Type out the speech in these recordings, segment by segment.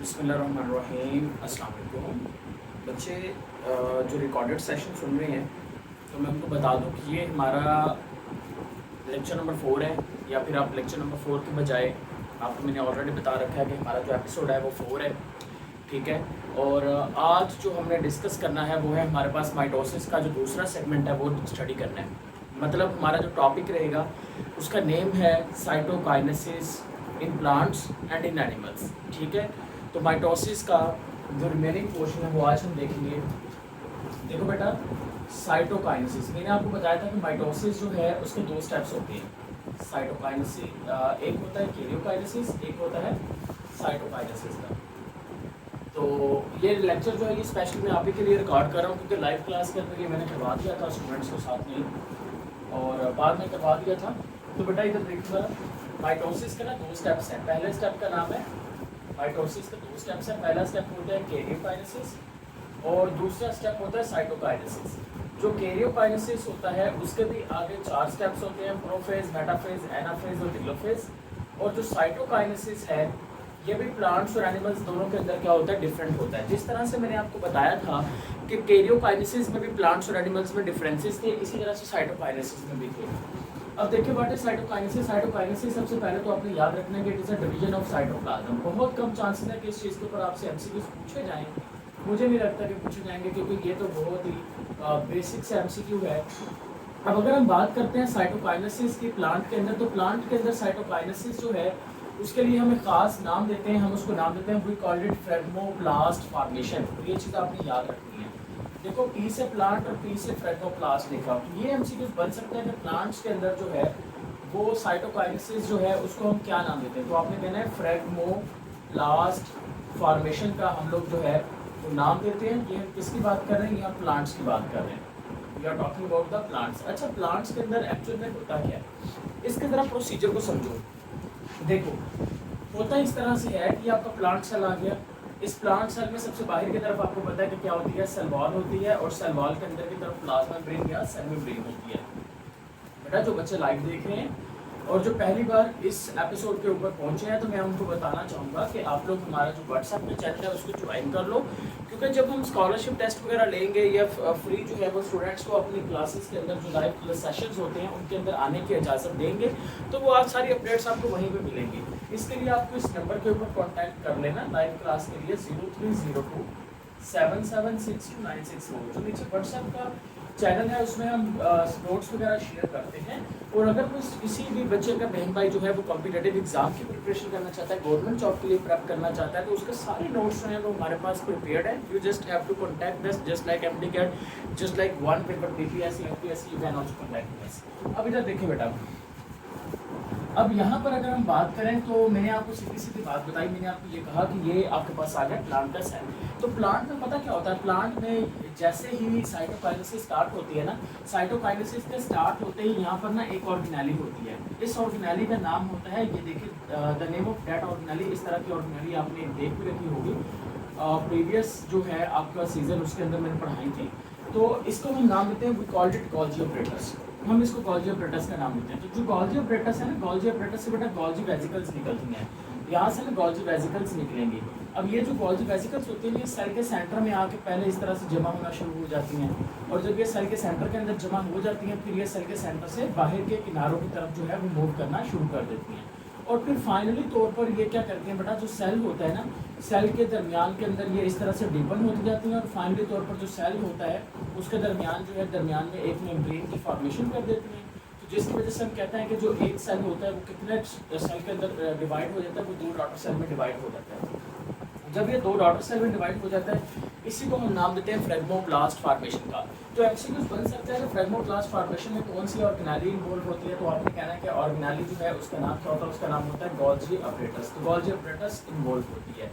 बिस्मिल्लाहिर्रहमानिर्रहीम। अस्सलाम वालेकुम बच्चे। जो रिकॉर्डेड सेशन सुन रहे हैं तो मैं उनको बता दूं कि ये हमारा लेक्चर नंबर 4 है, या फिर आप लेक्चर नंबर 4 के बजाय आपको मैंने ऑलरेडी बता रखा है कि हमारा जो एपिसोड है वो 4 है, ठीक है। और आज जो हमने डिस्कस करना है वो है हमारे पास माइटोसिस का जो दूसरा सेगमेंट है वो स्टडी करना है। मतलब हमारा जो टॉपिक रहेगा उसका नेम है cytokinesis in plants and in animals, ठीक है। तो माइटोसिस का जो रिमेनिंग पोर्शन है वो आज हम देखेंगे। देखो बेटा, साइटोकाइनेसिस मैंने आपको बताया था कि माइटोसिस जो है उसके 2 स्टेप्स होते हैं। साइटोकाइनेसिस एक होता है कैरियोकाइनेसिस, एक होता है साइटोकाइनेसिस का। तो ये लेक्चर जो है ये स्पेशली मैं आप ही के लिए रिकॉर्ड कर रहा हूँ क्योंकि लाइव क्लास के अंदर ये मैंने करवा दिया था स्टूडेंट्स के साथ में और बाद में करवा दिया था। तो बेटा इधर देखिएगा, माइटोसिस के ना 2 स्टेप्स हैं। पहले स्टेप का नाम है माइटोसिस के 2 स्टेप्स हैं। पहला स्टेप होता है कैरियोकाइनेसिस और दूसरा स्टेप होता है साइटोकाइनेसिस। जो कैरियोकाइनेसिस होता है उसके भी आगे 4 स्टेप्स होते हैं, प्रोफेज, मेटाफेज, एनाफेज और टेलोफेज। और जो साइटोकाइनेसिस है ये भी प्लांट्स और एनिमल्स दोनों के अंदर क्या होता है, डिफरेंट होता है। जिस तरह से मैंने आपको बताया था कि कैरियोकाइनेसिस में भी प्लांट्स और एनिमल्स में डिफरेंसेस थे, इसी तरह से साइटोकाइनेसिस में भी थे। अब देखिए बाटे साइटोकाइनेसिस सबसे पहले तो आपने याद रखना है कि it is a division of cytoplasm. बहुत कम चांसेस है कि इस चीज़ के ऊपर आपसे एमसीक्यूज पूछे जाएं। मुझे नहीं लगता कि पूछे जाएंगे क्योंकि ये तो बहुत ही बेसिक से एमसीक्यू है। अब अगर हम बात करते हैं साइटोकाइनेसिस की प्लांट के अंदर, तो प्लांट के अंदर साइटोकाइनेसिस जो है उसके लिए हमें खास नाम देते हैं। हम उसको नाम देते हैं वी कॉल्ड इट फ्रेगमोप्लास्ट फॉर्मेशन। ये चीज़ आपने याद रखनी है। देखो पी से प्लांट और पी से फ्रेगमोप्लास्ट लिखा, तो ये एमसीक्यूज बन सकते हैं कि प्लांट्स के अंदर जो है वो साइटोकाइनेसिस जो है उसको हम क्या नाम देते हैं। तो आपने कहना है फ्रेगमोप्लास्ट फॉर्मेशन का हम लोग जो है वो नाम देते हैं। ये किसकी बात कर रहे हैं, यहाँ प्लांट्स की बात कर रहे हैं। We are talking about the plants. अच्छा, प्लांट्स के अंदर एक्चुअल में होता क्या है, इसके ज़रा प्रोसीजर को समझो। देखो होता इस तरह से है कि आपका प्लांट सेल आ गया। इस प्लांट सेल में सबसे बाहर की तरफ आपको पता है कि क्या होती है, सेल वॉल होती है और सेल वॉल के अंदर की तरफ प्लाज्मा मेम्ब्रेन या सेल मेम्ब्रेन होती है। बेटा जो बच्चे लाइव देख रहे हैं और जो पहली बार इस एपिसोड के ऊपर पहुंचे हैं तो मैं उनको बताना चाहूँगा कि आप लोग हमारा जो व्हाट्सएप में चैनल है उसको ज्वाइन कर लो, क्योंकि जब हम स्कॉलरशिप टेस्ट वगैरह लेंगे या फ्री जो है वो स्टूडेंट्स को अपनी क्लासेस के अंदर जो लाइव सेशंस होते हैं उनके अंदर आने की इजाज़त देंगे, तो वो आज सारी अपडेट्स आपको वहीं पर मिलेंगी। इसके लिए आपको इस नंबर के ऊपर कॉन्टैक्ट कर लेना लाइव क्लास के लिए 0302 776296 जो नीचे व्हाट्सएप का चैनल है उसमें हम नोट्स वगैरह शेयर करते हैं। और अगर किसी भी बच्चे का बहन भाई जो है वो कॉम्पिटिटिव एग्जाम की प्रिपरेशन करना चाहता है, गवर्नमेंट जॉब के लिए प्रेप करना चाहता है, तो उसके सारे नोट्स जो हैं वो हमारे पास प्रिपेयर्ड है। You just have to contact us just like MDCAT, just like one paper BPSC UPSC, you can also contact us. अब इधर देखिए बेटा, अब यहाँ पर अगर हम बात करें तो मैंने आपको सीधी सीधी बात बताई। मैंने आपको ये कहा कि ये आपके पास आ गया प्लांट का सेल। तो प्लांट में पता क्या होता है, प्लांट में जैसे ही साइटोकाइनेसिस स्टार्ट होती है ना, साइटोकाइनेसिस के स्टार्ट होते ही यहाँ पर ना एक ऑर्गेनेली होती है। इस ऑर्गेनेली का नाम होता है, ये देखिए the name of that organelle. इस तरह की ऑर्गेनेली आपने देख भी रखी होगी, प्रीवियस जो है आपका सीजन उसके अंदर मैंने पढ़ाई थी। तो इसको हम नाम देते हैं we called it Golgi apparatus. हम इसको गोल्जी ऑपरेटस का नाम देते हैं। तो जो गोल्जी ऑपरेटस है ना, गोल्जी ऑपरेटस से बेटा गोल्जी वेसिकल्स निकलती हैं। यहाँ से ना गोल्जी वेसिकल्स निकलेंगी। अब ये जो गोल्जी वेसिकल्स होती हैं ये सेल के सेंटर में आके पहले इस तरह से जमा होना शुरू हो जाती हैं, और जब ये सेल के सेंटर के अंदर जमा हो जाती हैं फिर ये सेल के सेंटर से बाहर के किनारों की तरफ जो है वो मूव करना शुरू कर देती हैं। और फिर फाइनली तौर पर ये क्या करते हैं बेटा, जो सेल होता है ना, सेल के दरमियान के अंदर ये इस तरह से डिपन होती जाती हैं और फाइनली तौर पर जो सेल होता है उसके दरमियान जो है दरमियान में एक मेम्ब्रेन की फॉर्मेशन कर देती हैं। तो जिसकी वजह से हम कहते हैं कि जो एक सेल होता है वो कितने सेल के अंदर डिवाइड हो जाता है, वो 2 डॉटर सेल में डिवाइड हो जाता है। जब ये 2 डॉटर सेल में डिवाइड हो जाता है इसी को हम नाम देते हैं फ्रेगमोप्लास्ट फॉर्मेशन का। तो एमसीक्यूज बन सकता है कि फ्रेगमोप्लास्ट फॉर्मेशन में कौन सी ऑर्गेनेली इन्वॉल्व होती है। तो आपने कहना है कि ऑर्गेनेली जो है उसका नाम क्या होता है, उसका नाम होता है गोल्जी ऑपरेटस। तो गोल्जी ऑपरेटस इन्वॉल्व होती है,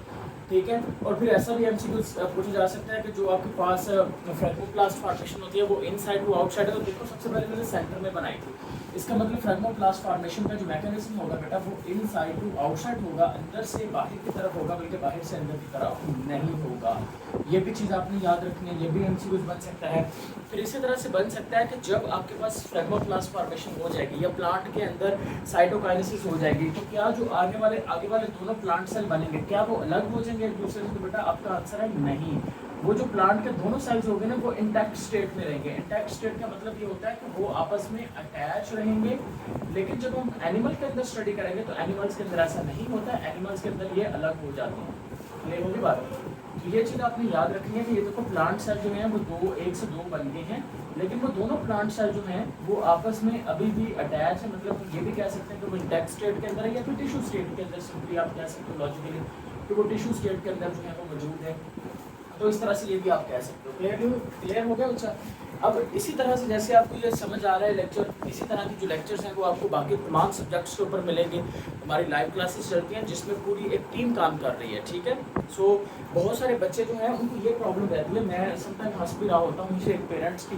ठीक है। और फिर ऐसा भी एमसीक्यूज पूछा जा सकता है कि जो आपके पास फ्रेगमोप्लास्ट फॉर्मेशन होती है वो इनसाइड टू आउटसाइड है। तो देखो सबसे पहले मैंने सेंटर में बनाई थी, इसका मतलब फ्रेगमोप्लास्ट फॉर्मेशन का जो मैकेनिज्म होगा बेटा वो इनसाइड टू आउटसाइड होगा, अंदर से बाहर की तरफ होगा, बल्कि बाहर से अंदर की तरफ नहीं होगा। ये भी चीज़ आपने याद रखनी है, ये भी एमसीक्यूज बन सकता है। फिर इसी तरह से बन सकता है कि जब आपके पास फ्लेगमोप्लास्ट फॉर्मेशन हो जाएगी या प्लांट के अंदर साइटोकाइनेसिस हो जाएगी, तो क्या जो आगे वाले दोनों प्लांट सेल बनेंगे क्या वो अलग हो जाएंगे एक दूसरे से? तो बेटा आपका आंसर है नहीं। वो जो प्लांट के दोनों सेल्स होंगे ना वो इंटैक्ट स्टेट में रहेंगे। इंटैक्ट स्टेट का मतलब ये होता है कि वो आपस में अटैच रहेंगे। लेकिन जब हम एनिमल के अंदर स्टडी करेंगे तो एनिमल्स के अंदर ऐसा नहीं होता, एनिमल्स के अंदर ये अलग हो जाते हैं। क्लियर होगी बात? तो ये चीज़ आपने याद रखनी है कि ये देखो प्लांट सेल जो हैं वो एक से दो बन गए हैं, लेकिन वो दोनों प्लांट सेल जो हैं वो आपस में अभी भी अटैच है। मतलब ये भी कह सकते हैं कि वो इंटैक्ट स्टेट के अंदर है या फिर टिश्यू स्टेट के अंदर, सिंपली आप कह सकते हो लॉजिकली कि वो टिश्यू स्टेट के अंदर जो है वो मौजूद है। तो इस तरह से ये भी आप कह सकते हो। क्लियर हो गया बच्चा? अब इसी तरह से जैसे आपको ये समझ आ रहा है लेक्चर, इसी तरह की जो लेक्चर्स हैं वो आपको बाकी तमाम सब्जेक्ट्स के ऊपर मिलेंगे। हमारी लाइव क्लासेस चलती हैं जिसमें पूरी एक टीम काम कर रही है, ठीक है। सो बहुत सारे बच्चे जो हैं उनको ये प्रॉब्लम रहती है। मैं समटाइम हंस भी रहा होता हूँ, मुझे एक पेरेंट्स की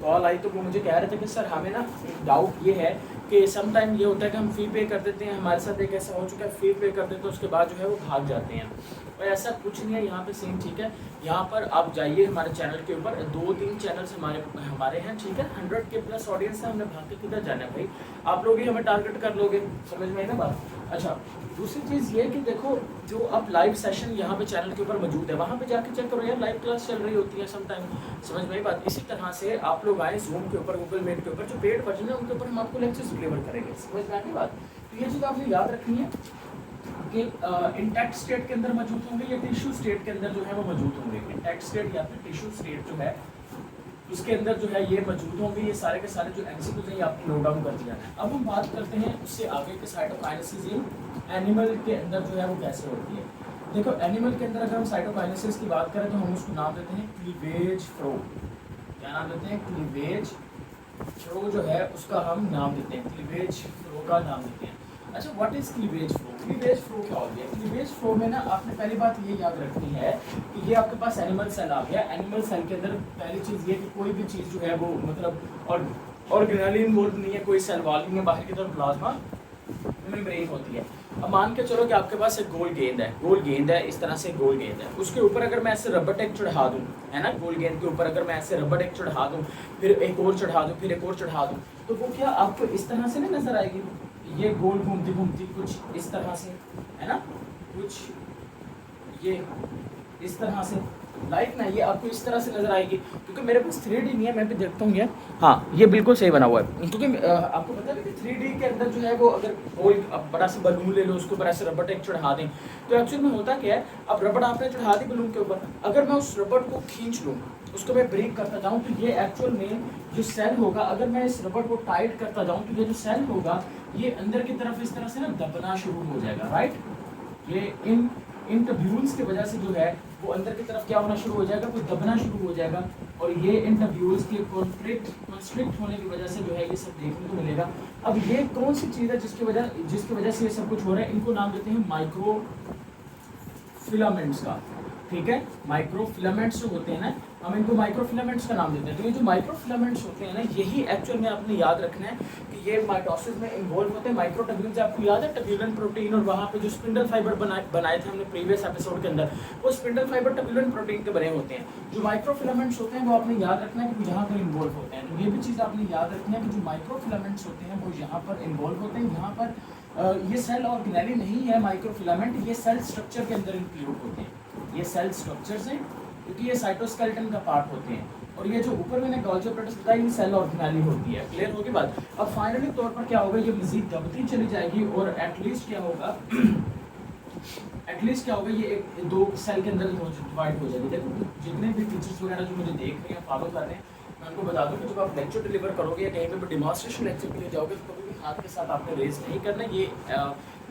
कॉल आई तो वो मुझे कह रहे थे कि सर हमें ना डाउट ये है कि समटाइम ये होता है कि हम फ़ी पे कर देते हैं, हमारे साथ एक ऐसा हो चुका है फ़ी पे कर देते हैं उसके बाद जो है वो भाग जाते हैं। और ऐसा कुछ नहीं है, यहाँ पे सेम ठीक है। यहाँ पर आप जाइए हमारे चैनल के ऊपर, 2-3 चैनल्स हमारे हैं, ठीक है। 100 के प्लस ऑडियंस है, हमने भाग के किधर जाना है भाई? आप लोग ही हमें टारगेट कर लोगे, समझ में आई ना बात? अच्छा, दूसरी चीज़ ये कि देखो जो अब लाइव सेशन यहाँ पे चैनल के ऊपर मौजूद है वहाँ पे जाके चेक करो यार, लाइव क्लास चल रही होती है समटाइम, समझ में आई बात? इसी तरह से आप लोग आए जूम के ऊपर, गूगल मीट के ऊपर, जो पेड वर्जन है उनके ऊपर हम आपको लेक्चर्स डिलीवर करेंगे, समझ में आई बात? तो ये चीज़ आपने याद रखनी है कि इंटैक्ट स्टेट के अंदर मौजूद होंगे या टिश्यू स्टेट के अंदर जो है वो मौजूद होंगे। इंटैक्ट स्टेट या फिर टिश्यू स्टेट जो है उसके अंदर जो है ये मौजूद होंगे। ये सारे के सारे जो एमसीक्यूज हैं ये आपको नोट डाउन कर दिया है। अब हम बात करते हैं उससे आगे के साइटोकाइनेसिस एनिमल के अंदर जो है वो कैसे होती है। देखो एनिमल के अंदर अगर हम साइटोकाइनेसिस की बात करें तो हम उसको नाम देते हैं क्लीवेज फ्लो। क्या नाम देते हैं? क्लीवेज फ्लो जो है उसका हम नाम देते हैं, क्लीवेज फ्लो का नाम देते हैं। अच्छा, what is cleavage flow? Cleavage flow क्या हो गया? क्लीवेज फ्लो में ना आपने पहली बात ये याद रखनी है कि ये आपके पास एनिमल सेल आ गया। एनिमल सेल के अंदर पहली चीज़ ये कि कोई भी चीज़ जो है वो मतलब और ऑर्गेनेली इन्वॉल्व नहीं है, कोई सेल वॉल नहीं है, बाहर की तरफ प्लाज्मा मेम्ब्रेन होती है। अब मान के चलो कि आपके पास एक गोल गेंद है, इस तरह से गोल गेंद है, उसके ऊपर अगर मैं ऐसे रबर टेक चढ़ा दूँ, है ना, गोल गेंद के ऊपर अगर मैं ऐसे रबर टेक चढ़ा दूँ, फिर एक और चढ़ा दूँ, फिर एक और चढ़ा दूँ, तो वो क्या आपको इस तरह से नहीं नजर आएगी? ये गोल घूमती घूमती कुछ इस तरह से, है ना, कुछ ये इस तरह से, लाइक ना ये आपको इस तरह से नजर आएगी। क्योंकि मेरे पास 3D नहीं है, मैं भी देखता हूँ यार, हाँ ये बिल्कुल सही बना हुआ है। क्योंकि आपको पता है कि 3D के अंदर जो है वो अगर गोल बड़ा सा बलून ले लो, उसके ऊपर ऐसे रबर टेक चढ़ा दें, तो एक्चुअल में होता क्या है, अब रबर आपने चढ़ा दी बलून के ऊपर, अगर मैं उस रबर को खींच लूँ, उसको मैं ब्रेक करता जाऊँ, तो ये एक्चुअल में जो सेल होगा, अगर मैं इस रबर को टाइट करता जाऊँ तो ये जो सेल होगा ये अंदर की तरफ इस तरह से ना दबना शुरू हो जाएगा, राइट। ये इन टब्यूल्स की वजह से जो है वो अंदर की तरफ क्या होना शुरू हो जाएगा, वो दबना शुरू हो जाएगा। और ये इन टब्यूल्स के कॉन्स्ट्रिक्ट होने की वजह से जो है ये सब देखने को मिलेगा। अब ये कौन सी चीज़ है जिसकी वजह से ये सब कुछ हो रहा है? इनको नाम देते हैं माइक्रो फिलामेंट्स का, ठीक है। माइक्रो फिलामेंट्स जो होते हैं ना, हम इनको माइक्रो फिलामेंट्स का नाम देते हैं। तो ये जो माइक्रो फिलामेंट्स होते हैं ना, यही एक्चुअल में आपने याद रखना है कि ये माइटोसिस में इन्वॉल्व होते हैं। माइक्रो टब्यूल्स आपको याद है, टब्यूलन प्रोटीन, और वहाँ पे जो स्पिंडल फाइबर बनाए थे हमने प्रीवियस एपिसोड के अंदर, वो स्पिंडल फाइबर टब्यूलन प्रोटीन के बने होते हैं। जो माइक्रो फिलामेंट्स होते हैं वो आपने याद रखना है कि वो यहाँ पर इन्वॉल्व होते हैं। तो ये भी चीज़ आपने याद रखनी है कि जो माइक्रो फिलामेंट्स होते हैं वो यहाँ पर इन्वॉल्व होते हैं। यहाँ पर ये सेल ऑर्गेनेली नहीं है माइक्रो फिलामेंट, ये सेल स्ट्रक्चर के अंदर इंक्लूड होते हैं। ये सेल स्ट्रक्चर्स हैं क्योंकि ये साइटोस्केलेटन का पार्ट होते हैं। और ये जो ऊपर मैंने गॉल्गी एपैरेटस बताया ये सेल ऑर्गेनेली होती है। क्लियर होगी बात? अब फाइनली तौर पर क्या होगा, ये मजीद दबती चली जाएगी और एटलीस्ट क्या होगा ये एक दो सेल के अंदर डिवाइड हो जाएगी। देखो जितने भी टीचर्स वगैरह जो मुझे देख रहे हैं, फॉलो कर रहे हैं, मैं उनको बता दूं कि जब आप लेक्चर डिलीवर करोगे या कहीं पे डिमॉन्स्ट्रेशन लेक्चर के लिए जाओगे तो कभी भी हाथ के साथ आपने रेज नहीं करना। ये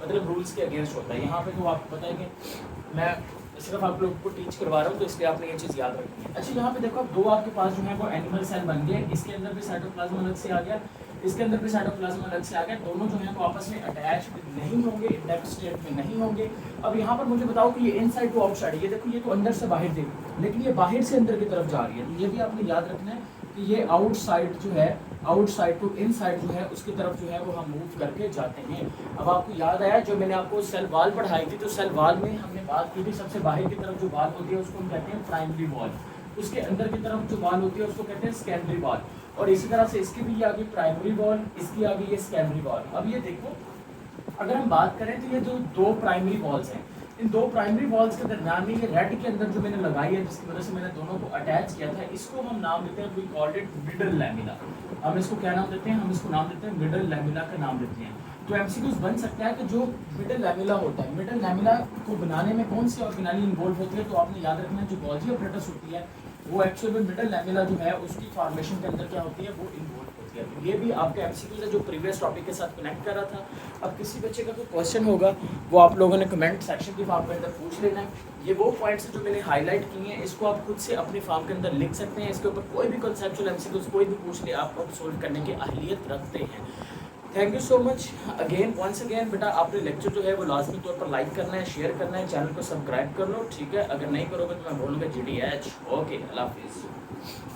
मतलब रूल्स के अगेंस्ट होता है। यहाँ पे तो आपको पता है कि मैं सिर्फ आप लोगों को टीच करवा रहा हूँ, तो इसलिए आपने ये चीज़ याद रखनी है। अच्छा, यहाँ पे देखो अब दो आपके पास जो है वो एनिमल सेल बन गए। इसके अंदर भी साइटोप्लाज्म अलग से आ गया, इसके अंदर भी साइटोप्लाज्म अलग से आ गया। दोनों जो है वो आपस में अटैच्ड नहीं होंगे, इंटैक्ट स्टेट में नहीं होंगे। अब यहाँ पर मुझे बताओ कि ये इनसाइड टू आउटसाइड, ये देखो ये तो अंदर से बाहर थी, लेकिन ये बाहर से अंदर की तरफ जा रही है। तो ये भी आपने याद रखना है कि ये आउटसाइड जो है, आउटसाइड टू इनसाइड जो है उसकी तरफ जो है वो हम मूव करके जाते हैं। अब आपको याद आया जो मैंने आपको सेल वॉल पढ़ाई थी, तो सेल वॉल में हमने बात की थी सबसे बाहर की तरफ जो वॉल होती है उसको हम कहते हैं प्राइमरी वॉल। उसके अंदर की तरफ जो वॉल होती है उसको कहते हैं सेकेंडरी वॉल। और इसी तरह से इसकी भी आ गई प्राइमरी वॉल, इसकी आ गई ये सेकेंडरी वॉल। अब ये देखो, अगर हम बात करें तो ये जो दो प्राइमरी वॉल्स हैं, इन दो प्राइमरी वॉल्स के दरमियान में ये रेड के अंदर जो मैंने लगाई है, जिसकी वजह से मैंने दोनों को अटैच किया था, इसको हम नाम देते हैं, we called it middle lamina. हम इसको क्या नाम देते हैं? हम इसको नाम देते हैं मिडल लैमिना का नाम देते हैं। तो एमसीक्यूज बन सकता है कि जो मिडल लैमिना होता है, मिडल लैमिना को बनाने में कौन सी ऑर्गेनाइज इन्वॉल्व होती है? तो आपने याद रखना है जो गोल्जी ऑपरेटस होती है वो एक्चुअली में मिडल लैमिना जो है उसकी फॉर्मेशन के अंदर क्या होती है, वो इन्वॉल्व होती है। तो ये भी आपके एमसीक्यूज है जो प्रीवियस टॉपिक के साथ कनेक्ट कर रहा था। अब किसी बच्चे का कोई क्वेश्चन होगा वो आप लोगों ने कमेंट सेक्शन की फॉर्म के अंदर पूछ लेना है। ये वो पॉइंट्स जो मैंने हाईलाइट किए हैं, इसको आप खुद से अपनी फॉर्म के अंदर लिख सकते हैं। इसके ऊपर कोई भी कंसेप्चुअल एमसीक्यूज कोई भी पूछ ले, आप अब सोल्व करने की अहलियत रखते हैं। Thank you so much again, once again. बेटा आपने लेक्चर जो है वो लाजमी तौर पर लाइक करना है, शेयर करना है, चैनल को सब्सक्राइब कर लो, ठीक है? अगर नहीं करोगे तो मैं बोलूँगा GDH। ओके, अल्लाह हाफिज़।